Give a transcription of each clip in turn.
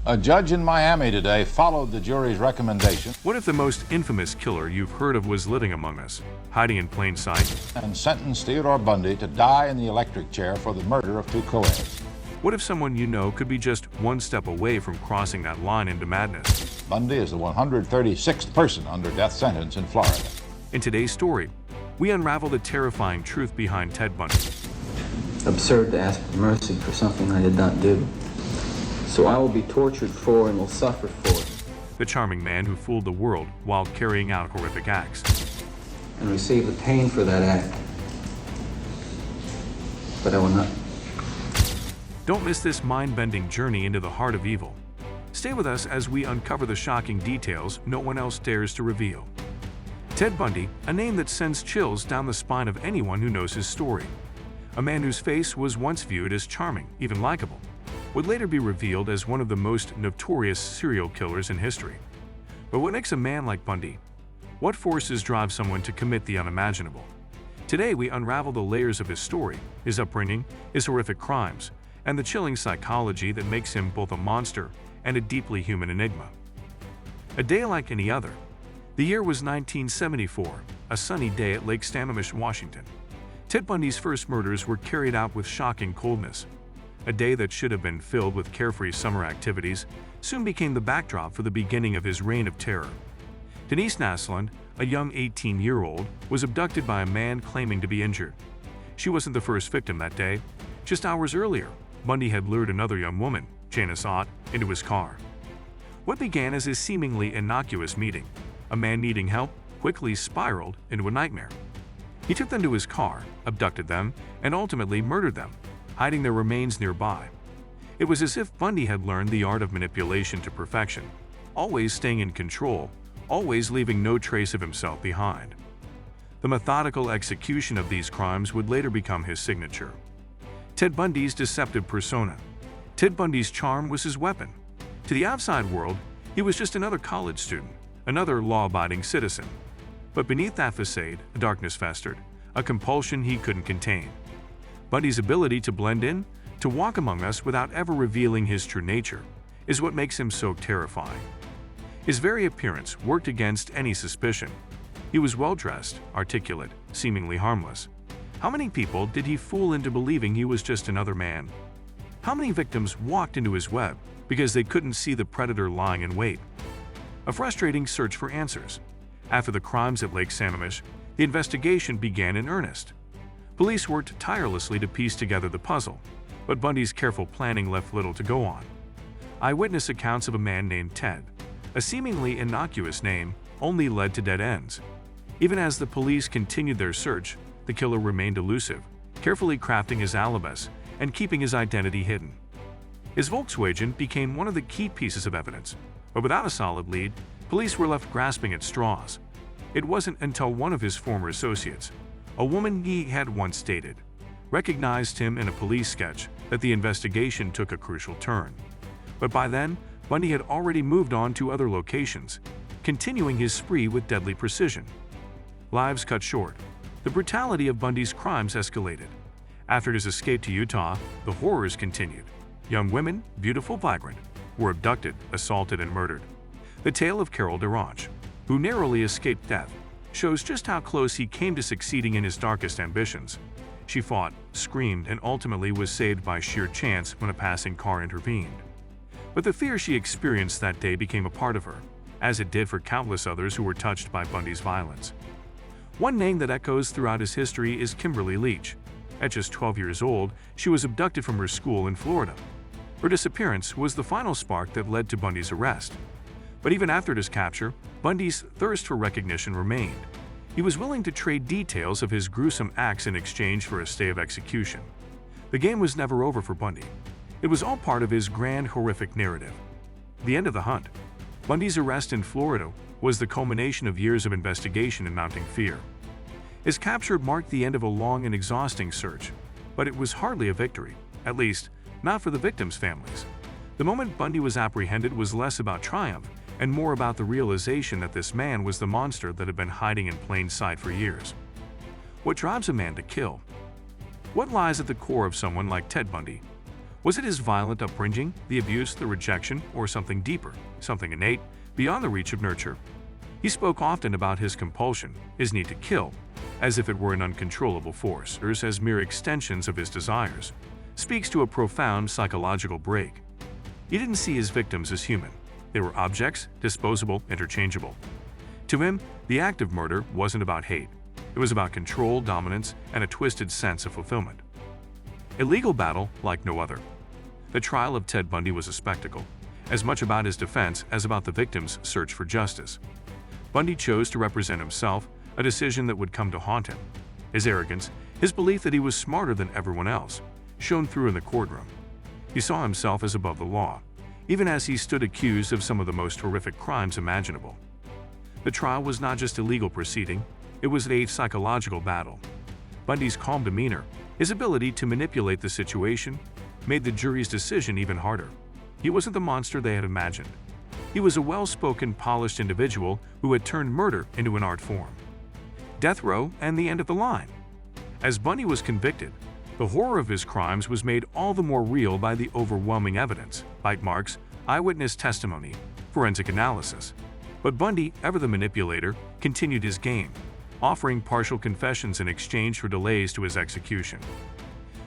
A judge in Miami today followed the jury's recommendation What if the most infamous killer you've heard of was living among us, hiding in plain sight? and sentenced Theodore Bundy to die in the electric chair for the murder of 2 co-heirs. What if someone you know could be just one step away from crossing that line into madness? Bundy is the 136th person under death sentence in Florida. In today's story, we unravel the terrifying truth behind Ted Bundy. Absurd to ask for mercy for something I did not do. So I will be tortured for and will suffer for it. The charming man who fooled the world while carrying out horrific acts. And receive the pain for that act. But I will not. Don't miss this mind-bending journey into the heart of evil. Stay with us as we uncover the shocking details no one else dares to reveal. Ted Bundy, a name that sends chills down the spine of anyone who knows his story. A man whose face was once viewed as charming, even likable, would later be revealed as one of the most notorious serial killers in history. But what makes a man like Bundy? What forces drive someone to commit the unimaginable? Today we unravel the layers of his story, his upbringing, his horrific crimes, and the chilling psychology that makes him both a monster and a deeply human enigma. A day like any other. The year was 1974, a sunny day at Lake Sammamish, Washington. Ted Bundy's first murders were carried out with shocking coldness. A day that should have been filled with carefree summer activities soon became the backdrop for the beginning of his reign of terror. Denise Naslund, a young 18-year-old, was abducted by a man claiming to be injured. She wasn't the first victim that day. Just hours earlier, Bundy had lured another young woman, Janice Ott, into his car. What began as a seemingly innocuous meeting, a man needing help, quickly spiraled into a nightmare. He took them to his car, abducted them, and ultimately murdered them, hiding their remains nearby. It was as if Bundy had learned the art of manipulation to perfection, always staying in control, always leaving no trace of himself behind. The methodical execution of these crimes would later become his signature. Ted Bundy's deceptive persona. Ted Bundy's charm was his weapon. To the outside world, he was just another college student, another law-abiding citizen. But beneath that facade, a darkness festered, a compulsion he couldn't contain. Bundy's ability to blend in, to walk among us without ever revealing his true nature, is what makes him so terrifying. His very appearance worked against any suspicion. He was well-dressed, articulate, seemingly harmless. How many people did he fool into believing he was just another man? How many victims walked into his web because they couldn't see the predator lying in wait? A frustrating search for answers. After the crimes at Lake Sammamish, the investigation began in earnest. Police worked tirelessly to piece together the puzzle, but Bundy's careful planning left little to go on. Eyewitness accounts of a man named Ted, a seemingly innocuous name, only led to dead ends. Even as the police continued their search, the killer remained elusive, carefully crafting his alibis and keeping his identity hidden. His Volkswagen became one of the key pieces of evidence, but without a solid lead, police were left grasping at straws. It wasn't until one of his former associates, a woman he had once dated, recognized him in a police sketch that the investigation took a crucial turn. But by then, Bundy had already moved on to other locations, continuing his spree with deadly precision. Lives cut short. The brutality of Bundy's crimes escalated. After his escape to Utah, the horrors continued. Young women, beautiful, vibrant, were abducted, assaulted, and murdered. The tale of Carol DeRange, who narrowly escaped death, shows just how close he came to succeeding in his darkest ambitions. She fought, screamed, and ultimately was saved by sheer chance when a passing car intervened. But the fear she experienced that day became a part of her, as it did for countless others who were touched by Bundy's violence. One name that echoes throughout his history is Kimberly Leach. At just 12 years old, she was abducted from her school in Florida. Her disappearance was the final spark that led to Bundy's arrest. But even after his capture, Bundy's thirst for recognition remained. He was willing to trade details of his gruesome acts in exchange for a stay of execution. The game was never over for Bundy. It was all part of his grand, horrific narrative. The end of the hunt. Bundy's arrest in Florida was the culmination of years of investigation and mounting fear. His capture marked the end of a long and exhausting search, but it was hardly a victory, at least, not for the victims' families. The moment Bundy was apprehended was less about triumph and more about the realization that this man was the monster that had been hiding in plain sight for years. What drives a man to kill? What lies at the core of someone like Ted Bundy? Was it his violent upbringing, the abuse, the rejection, or something deeper, something innate, beyond the reach of nurture? He spoke often about his compulsion, his need to kill, as if it were an uncontrollable force, or as mere extensions of his desires. Speaks to a profound psychological break. He didn't see his victims as human. They were objects, disposable, interchangeable. To him, the act of murder wasn't about hate. It was about control, dominance, and a twisted sense of fulfillment. A legal battle like no other. The trial of Ted Bundy was a spectacle, as much about his defense as about the victim's search for justice. Bundy chose to represent himself, a decision that would come to haunt him. His arrogance, his belief that he was smarter than everyone else, shone through in the courtroom. He saw himself as above the law, even as he stood accused of some of the most horrific crimes imaginable. The trial was not just a legal proceeding, it was a psychological battle. Bundy's calm demeanor, his ability to manipulate the situation, made the jury's decision even harder. He wasn't the monster they had imagined. He was a well-spoken, polished individual who had turned murder into an art form. Death row and the end of the line. As Bundy was convicted, the horror of his crimes was made all the more real by the overwhelming evidence, bite marks, eyewitness testimony, forensic analysis. But Bundy, ever the manipulator, continued his game, offering partial confessions in exchange for delays to his execution.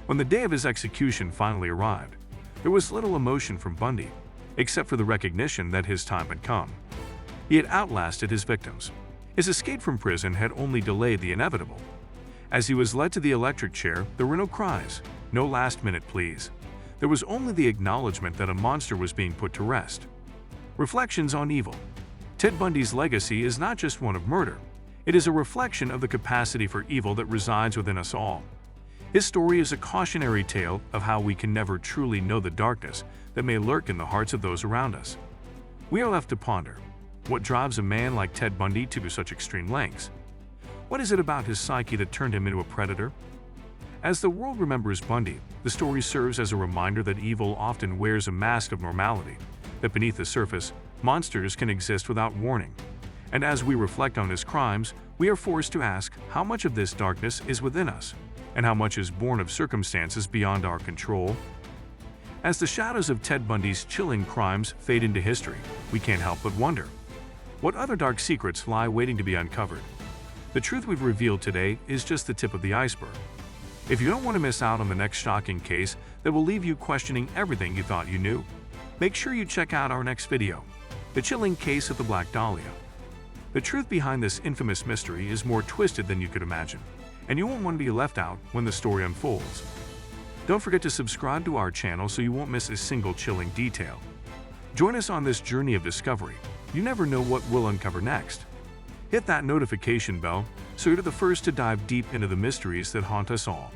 When the day of his execution finally arrived, there was little emotion from Bundy, except for the recognition that his time had come. He had outlasted his victims. His escape from prison had only delayed the inevitable. As he was led to the electric chair, there were no cries, no last-minute pleas. There was only the acknowledgement that a monster was being put to rest. Reflections on evil. Ted Bundy's legacy is not just one of murder. It is a reflection of the capacity for evil that resides within us all. His story is a cautionary tale of how we can never truly know the darkness that may lurk in the hearts of those around us. We are left to ponder, what drives a man like Ted Bundy to such extreme lengths? What is it about his psyche that turned him into a predator? As the world remembers Bundy, the story serves as a reminder that evil often wears a mask of normality, that beneath the surface, monsters can exist without warning. And as we reflect on his crimes, we are forced to ask how much of this darkness is within us, and how much is born of circumstances beyond our control. As the shadows of Ted Bundy's chilling crimes fade into history, we can't help but wonder, what other dark secrets lie waiting to be uncovered? The truth we've revealed today is just the tip of the iceberg. If you don't want to miss out on the next shocking case that will leave you questioning everything you thought you knew, make sure you check out our next video, The Chilling Case of the Black Dahlia. The truth behind this infamous mystery is more twisted than you could imagine, and you won't want to be left out when the story unfolds. Don't forget to subscribe to our channel so you won't miss a single chilling detail. Join us on this journey of discovery. You never know what we'll uncover next. Hit that notification bell so you're the first to dive deep into the mysteries that haunt us all.